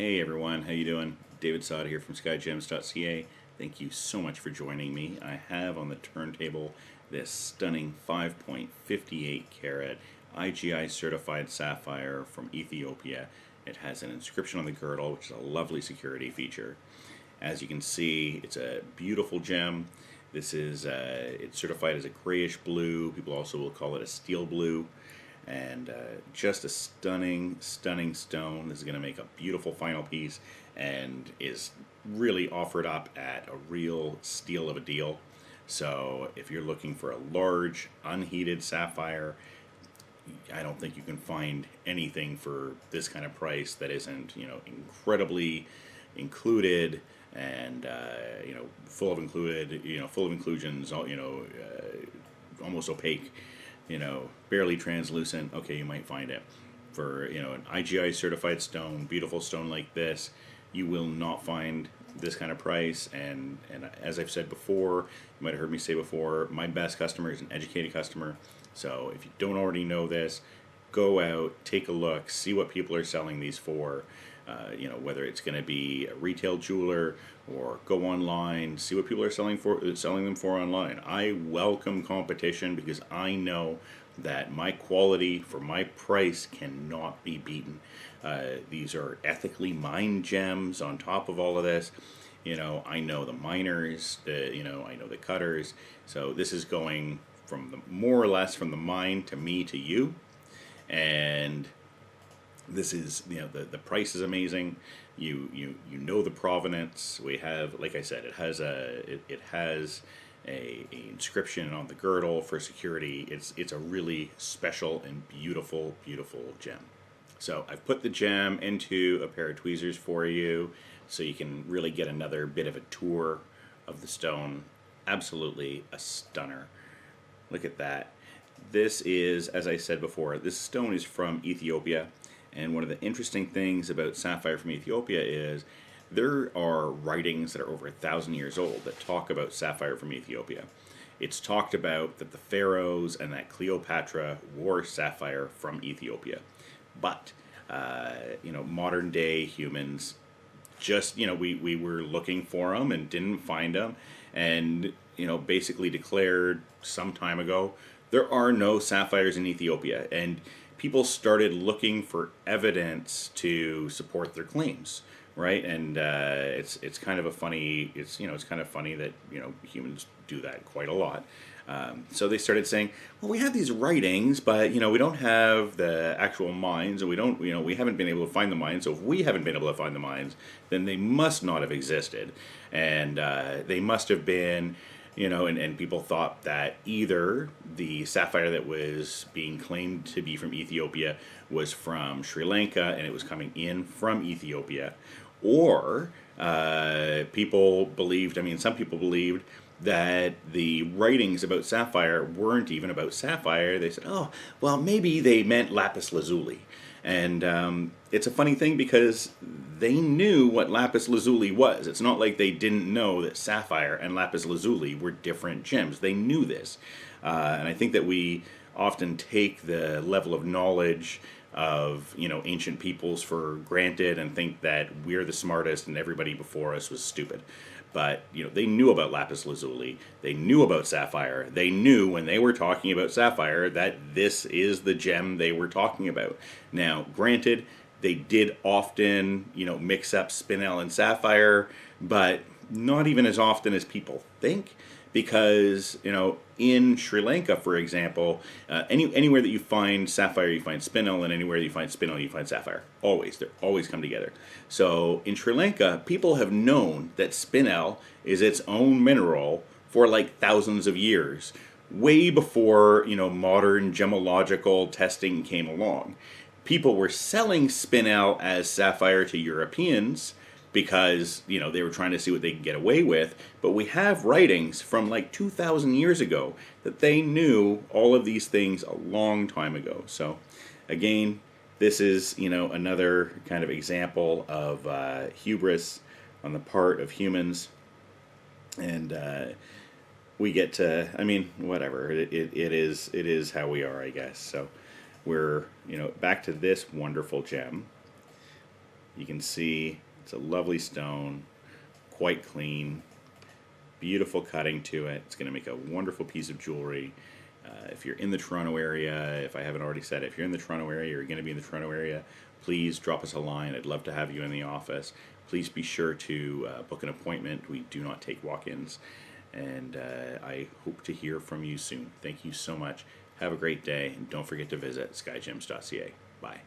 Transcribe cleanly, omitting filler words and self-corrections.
Hey everyone, how you doing? David Sada here from skygems.ca. Thank you so much for joining me. I have on the turntable this stunning 5.58 carat IGI certified sapphire from Ethiopia. It has an inscription on the girdle, which is a lovely security feature. As you can see, it's a beautiful gem. This is it's certified as a grayish blue. People also will call it a steel blue. And just a stunning stone. This is going to make a beautiful final piece and is really offered up at a real steal of a deal. So if you're looking for a large unheated sapphire, I don't think you can find anything for this kind of price that isn't, incredibly included and full of inclusions, almost opaque, barely translucent. Okay, you might find it. For, an IGI certified stone, beautiful stone like this, you will not find this kind of price. And as I've said before, you might have heard me say before, my best customer is an educated customer. So if you don't already know this, go out, take a look, see what people are selling these for. Whether it's going to be a retail jeweler or go online, see what people are selling them for online. I welcome competition because I know that my quality for my price cannot be beaten. These are ethically mined gems on top of all of this. I know the miners, I know the cutters. So this is going from more or less from the mine to me to you. And this is, the price is amazing. You know the provenance. We have, like I said, it has a inscription on the girdle for security. It's a really special and beautiful gem. So I've put the gem into a pair of tweezers for you so you can really get another bit of a tour of the stone. Absolutely a stunner. Look at that. This is, as I said before, this stone is from Ethiopia. And one of the interesting things about sapphire from Ethiopia is there are writings that are over 1,000 years old that talk about sapphire from Ethiopia. It's talked about that the pharaohs and that Cleopatra wore sapphire from Ethiopia. But, modern day humans just, we were looking for them and didn't find them. And, basically declared some time ago, there are no sapphires in Ethiopia. And people started looking for evidence to support their claims, right? And it's kind of a funny, it's kind of funny that humans do that quite a lot. So they started saying, well, we have these writings, but we don't have the actual mines, and we haven't been able to find the mines. So if we haven't been able to find the mines, then they must not have existed, and they must have been. And people thought that either the sapphire that was being claimed to be from Ethiopia was from Sri Lanka and it was coming in from Ethiopia, or people believed, some people believed that the writings about sapphire weren't even about sapphire. They said, oh, well, maybe they meant lapis lazuli. And it's a funny thing because they knew what lapis lazuli was. It's not like they didn't know that sapphire and lapis lazuli were different gems. They knew this. And I think that we often take the level of knowledge of ancient peoples for granted and think that we're the smartest and everybody before us was stupid. But they knew about lapis lazuli, they knew about sapphire, they knew when they were talking about sapphire that this is the gem they were talking about. Now, granted, they did often mix up spinel and sapphire, but not even as often as people think. Because in Sri Lanka, for example, anywhere that you find sapphire, you find spinel, and anywhere you find spinel, you find sapphire. They're always come together. So in Sri Lanka, people have known that spinel is its own mineral for like thousands of years, way before modern gemological testing came along. People were selling spinel as sapphire to Europeans because they were trying to see what they could get away with. But we have writings from like 2,000 years ago that they knew all of these things a long time ago. So again, this is another kind of example of hubris on the part of humans. And we get to, whatever, it is how we are, I guess. So we're back to this wonderful gem. You can see it's a lovely stone, quite clean, beautiful cutting to it. It's going to make a wonderful piece of jewelry. If you're in the Toronto area, if I haven't already said it, if you're in the Toronto area or you're going to be in the Toronto area, please drop us a line. I'd love to have you in the office. Please be sure to book an appointment. We do not take walk-ins. And I hope to hear from you soon. Thank you so much. Have a great day, and don't forget to visit skygems.ca. Bye.